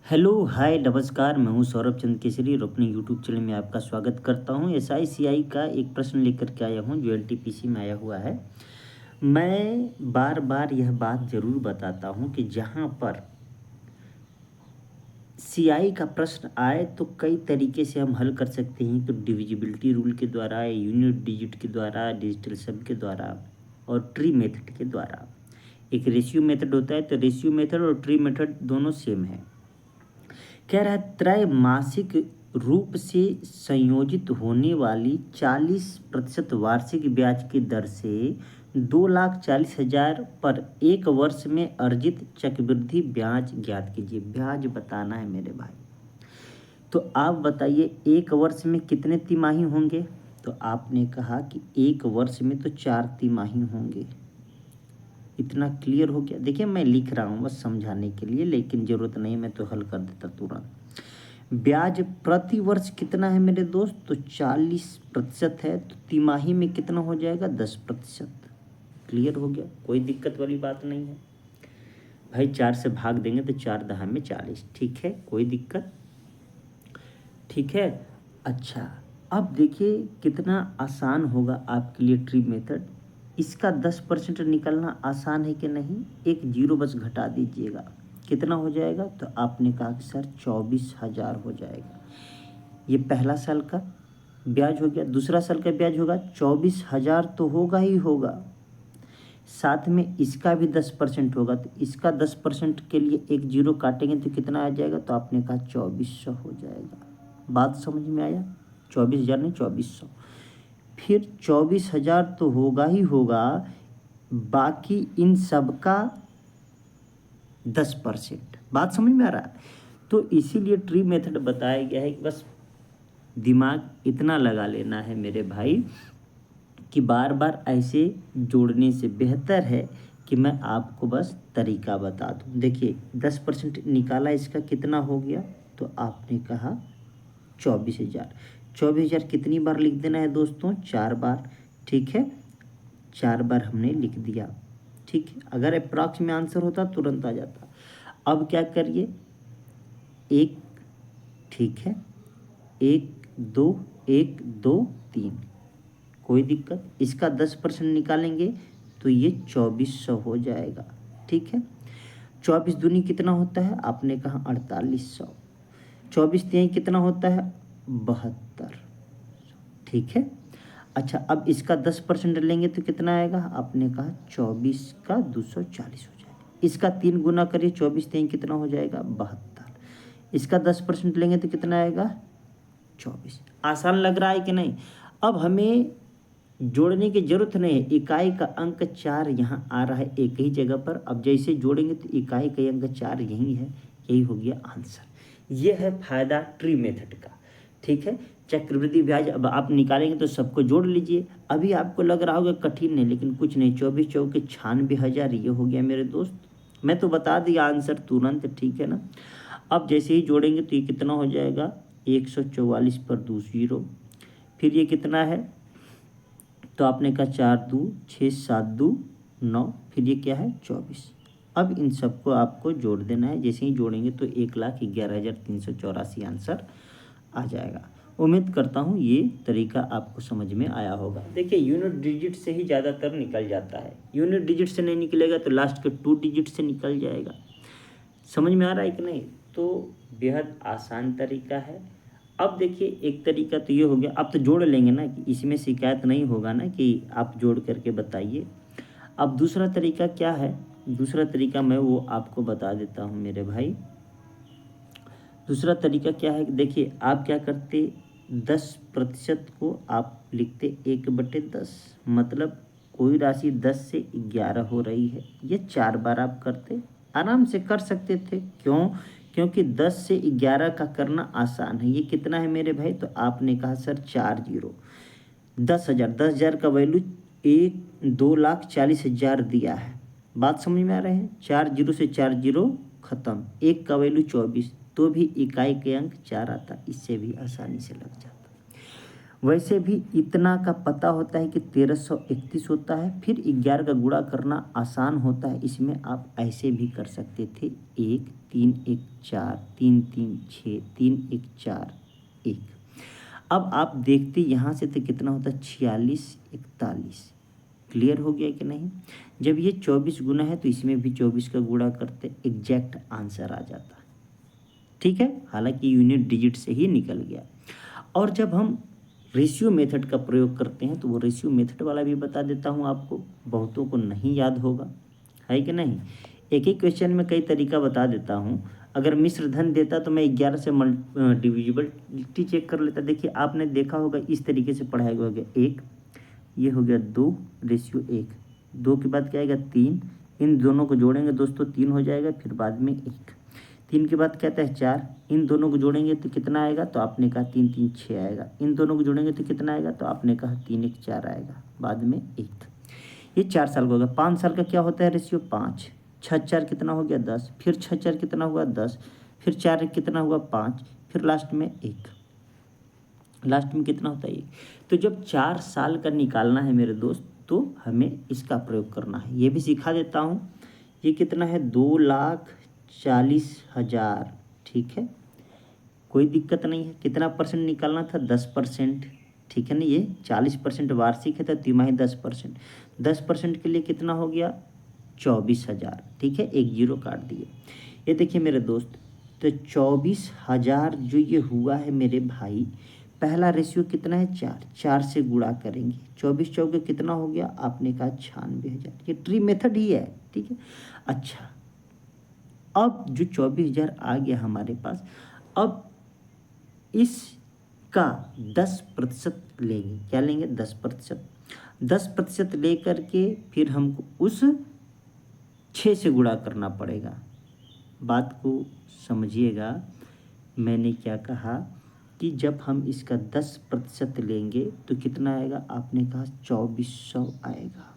Hello hi नमस्कार। मैं हूं सौरभ चंद्र केसरी और अपने यूट्यूब चैनल में आपका स्वागत करता हूं। एसआईसीआई का एक प्रश्न लेकर के आया हूं जो एनटीपीसी में आया हुआ है। मैं बार बार यह बात ज़रूर बताता हूं कि जहां पर सीआई का प्रश्न आए तो कई तरीके से हम हल कर सकते हैं। तो डिविजिबिलिटी रूल के द्वारा, यूनिट डिजिट के द्वारा, डिजिटल सम के द्वारा और ट्री मेथड के द्वारा। एक रेशियो मेथड होता है, तो रेशियो मेथड और ट्री मेथड दोनों सेम है। कह रहा है त्रैमासिक रूप से संयोजित होने वाली 40% वार्षिक ब्याज की दर से 2,40,000 पर एक वर्ष में अर्जित चक्रवृद्धि ब्याज ज्ञात कीजिए। ब्याज बताना है मेरे भाई। तो आप बताइए एक वर्ष में कितने तिमाही होंगे। तो आपने कहा कि एक वर्ष में तो 4 तिमाही होंगे। इतना क्लियर हो गया। देखिए मैं लिख रहा हूँ बस समझाने के लिए, लेकिन ज़रूरत नहीं, मैं तो हल कर देता तुरंत। ब्याज प्रति वर्ष कितना है मेरे दोस्त, तो 40% है, तो तिमाही में कितना हो जाएगा, 10%। क्लियर हो गया, कोई दिक्कत वाली बात नहीं है भाई। 4 से भाग देंगे तो 4 दहा में 40, ठीक है, कोई दिक्कत, ठीक है। अच्छा, अब देखिए कितना आसान होगा आपके लिए ट्री मेथड। इसका 10% निकलना आसान है कि नहीं। एक जीरो बस घटा दीजिएगा, कितना हो जाएगा। तो आपने कहा कि सर 24,000 हो जाएगा। ये पहला साल का ब्याज हो गया। दूसरा साल का ब्याज होगा 24,000 तो होगा ही होगा, साथ में इसका भी 10% होगा। तो इसका 10% के लिए एक जीरो काटेंगे तो कितना आ जाएगा। तो आपने कहा 2400 हो जाएगा। बात समझ में आया। 24,000 नहीं 2400। फिर 24,000 तो होगा ही होगा, बाकी इन सब का 10%। बात समझ में आ रहा है। तो इसीलिए ट्री मेथड बताया गया है कि बस दिमाग इतना लगा लेना है मेरे भाई कि बार बार ऐसे जोड़ने से बेहतर है कि मैं आपको बस तरीका बता दूं। देखिए 10% निकाला, इसका कितना हो गया। तो आपने कहा 24,000। 24,000 कितनी बार लिख देना है दोस्तों, 4 बार, ठीक है। 4 बार हमने लिख दिया, ठीक है। अगर अप्रॉक्स में आंसर होता तुरंत आ जाता। अब क्या करिए, एक, ठीक है, 1 2 1 2 3, कोई दिक्कत। इसका 10% निकालेंगे तो ये 2400 हो जाएगा, ठीक है। 24 दूनी कितना होता है, आपने कहा 4800। 24 तिहाई कितना होता है, 72, ठीक है। अच्छा, अब इसका 10% लेंगे तो कितना आएगा, आपने कहा 24 का 240 हो जाएगा। इसका 3 गुना करिए, 24 तिहाई कितना हो जाएगा, 72। इसका 10% लेंगे तो कितना आएगा, 24। आसान लग रहा है कि नहीं। अब हमें जोड़ने की जरूरत नहीं है। इकाई का अंक 4 यहाँ आ रहा है एक ही जगह पर। अब जैसे जोड़ेंगे तो इकाई का अंक 4 यही है, यही हो गया आंसर। ये है फायदा ट्री मेथड का, ठीक है। चक्रवृद्धि ब्याज अब आप निकालेंगे तो सबको जोड़ लीजिए। अभी आपको लग रहा होगा कठिन है, लेकिन कुछ नहीं। 24 चौके 96,000 ये हो गया मेरे दोस्त। मैं तो बता दिया आंसर तुरंत, ठीक है ना। अब जैसे ही जोड़ेंगे तो ये कितना हो जाएगा, 144 पर 2 जीरो। फिर ये कितना है, तो आपने कहा 4 2 6 7 2 9, फिर ये क्या है 24। अब इन सबको आपको जोड़ देना है। जैसे ही जोड़ेंगे तो 1,11,384 आंसर आ जाएगा। उम्मीद करता हूँ ये तरीका आपको समझ में आया होगा। देखिए यूनिट डिजिट से ही ज़्यादातर निकल जाता है। यूनिट डिजिट से नहीं निकलेगा तो लास्ट के 2 डिजिट से निकल जाएगा। समझ में आ रहा है कि नहीं। तो बेहद आसान तरीका है। अब देखिए एक तरीका तो ये हो गया। अब तो जोड़ लेंगे ना, कि इसमें शिकायत नहीं होगा ना कि आप जोड़ करके बताइए। अब दूसरा तरीका क्या है, दूसरा तरीका मैं वो आपको बता देता हूँ मेरे भाई। दूसरा तरीका क्या है, देखिए आप क्या करते, 10% को आप लिखते 1/10। मतलब कोई राशि 10 से 11 हो रही है, ये 4 बार आप करते, आराम से कर सकते थे। क्यों, क्योंकि 10 से 11 का करना आसान है। ये कितना है मेरे भाई, तो आपने कहा सर 4 जीरो, 10,000, 10,000 का वैल्यू 2,40,000 दिया है। बात समझ में आ रहे हैं। 4 जीरो से 4 जीरो खत्म, एक का वैल्यू 24, तो भी इकाई के अंक 4 आता। इससे भी आसानी से लग जाता। वैसे भी इतना का पता होता है कि 1331 होता है। फिर 11 का गुणा करना आसान होता है, इसमें आप ऐसे भी कर सकते थे 1 3 1 4 3 3 6 3 1 4 1। अब आप देखते यहाँ से तो कितना होता है 46 41। क्लियर हो गया कि नहीं? जब ये 24 गुना है तो इसमें भी 24 का गुणा करते एग्जैक्ट आंसर आ जाता है। ठीक है, हालांकि यूनिट डिजिट से ही निकल गया। और जब हम रेशियो मेथड का प्रयोग करते हैं तो वो रेशियो मेथड वाला भी बता देता हूँ आपको, बहुतों को नहीं याद होगा, है कि नहीं? एक ही क्वेश्चन में कई तरीका बता देता हूँ। अगर मिश्र धन देता तो मैं 11 से डिविजिबिलिटी चेक कर लेता। देखिए आपने देखा होगा इस तरीके से पढ़ाया गया होगा, 1 ये हो गया 2 रेशियो 1, 2 के बाद क्या आएगा 3, इन दोनों को जोड़ेंगे दोस्तों 3 हो जाएगा, फिर बाद में 1, 3 के बाद क्या आता है 4, इन दोनों को जोड़ेंगे तो कितना आएगा, तो आपने कहा 3 3 6 आएगा, इन दोनों को जोड़ेंगे तो कितना आएगा, तो आपने कहा 3 1 4 आएगा, बाद में 1। ये 4 साल का होगा। 5 साल का क्या होता है रेशियो 5, 6 4 कितना हो गया 10, फिर 6 4 कितना हुआ 10, फिर 4 1 कितना हुआ 5, फिर लास्ट में 1, लास्ट में कितना होता है 1। तो जब 4 साल का निकालना है मेरे दोस्त तो हमें इसका प्रयोग करना है, ये भी सिखा देता हूँ। ये कितना है 2,40,000, ठीक है, कोई दिक्कत नहीं है। कितना परसेंट निकालना था 10%, ठीक है ना। ये 40% वार्षिक है तो तिमाही 10%, 10% के लिए कितना हो गया 24,000, ठीक है, एक जीरो काट दिए। ये देखिए मेरे दोस्त, तो 24,000 जो ये हुआ है मेरे भाई, पहला रेशियो कितना है 4, 4 से गुणा करेंगे, 24 चौके कितना हो गया, आपने कहा 96,000। ये ट्री मेथड ही है, ठीक है। अच्छा, अब जो 24,000 आ गया हमारे पास, अब इसका 10% लेंगे। क्या लेंगे 10%, 10% ले करके फिर हमको उस 6 से गुणा करना पड़ेगा। बात को समझिएगा, मैंने क्या कहा कि जब हम इसका 10% लेंगे तो कितना आएगा, आपने कहा 2400 आएगा।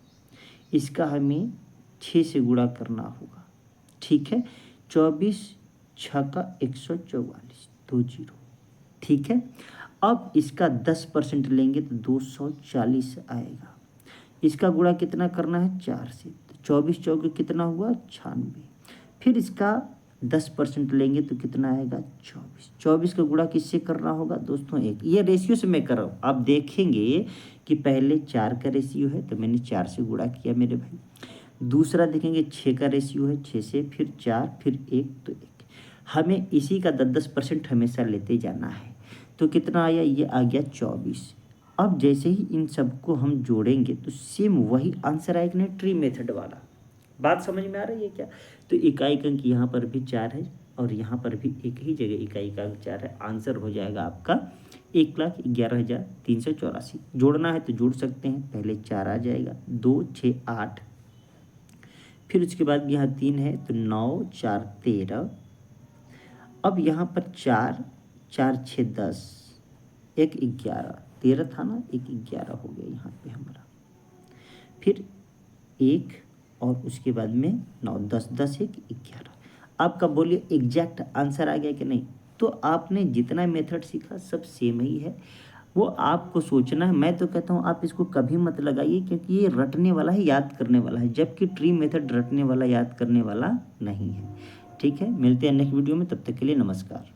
इसका हमें 6 से गुणा करना होगा, ठीक है। 24 6 का 144, 2 जीरो, ठीक है। अब इसका 10% लेंगे तो 240 आएगा। इसका गुणा कितना करना है 4 से, तो 24 चौके कितना हुआ 96। फिर इसका 10% लेंगे तो कितना आएगा 24, 24 का गुणा किससे करना होगा दोस्तों 1। ये रेशियो से मैं कर रहा हूँ, आप देखेंगे कि पहले 4 का रेशियो है तो मैंने 4 से गुणा किया मेरे भाई। दूसरा देखेंगे 6 का रेशियो है, 6 से, फिर 4, फिर 1, तो 1। हमें इसी का 10% हमेशा लेते जाना है। तो कितना आया, ये आ गया 24। अब जैसे ही इन सबको हम जोड़ेंगे तो सेम वही आंसर आएगा ना, ट्री मेथड वाला। बात समझ में आ रही है क्या? तो इकाई का अंक यहाँ पर भी 4 है और यहाँ पर भी एक ही जगह इकाई का अंक 4 है। आंसर हो जाएगा आपका 1,11,384। जोड़ना है तो जोड़ सकते हैं, पहले 4 आ जाएगा, 2 6 8, फिर उसके बाद यहाँ 3 है तो 9 4 13। अब यहाँ पर 4 4 6 10, 1 11, 13 था ना, 1 11 हो गया यहाँ पे हमारा। फिर 1 और उसके बाद में 9 10 10 1 11। आपका बोलिए एग्जैक्ट आंसर आ गया कि नहीं? तो आपने जितना मेथड सीखा सब सेम ही है, वो आपको सोचना है। मैं तो कहता हूँ आप इसको कभी मत लगाइए, क्योंकि ये रटने वाला है, याद करने वाला है, जबकि ट्री मेथड रटने वाला याद करने वाला नहीं है। ठीक है, मिलते हैं नेक्स्ट वीडियो में, तब तक के लिए नमस्कार।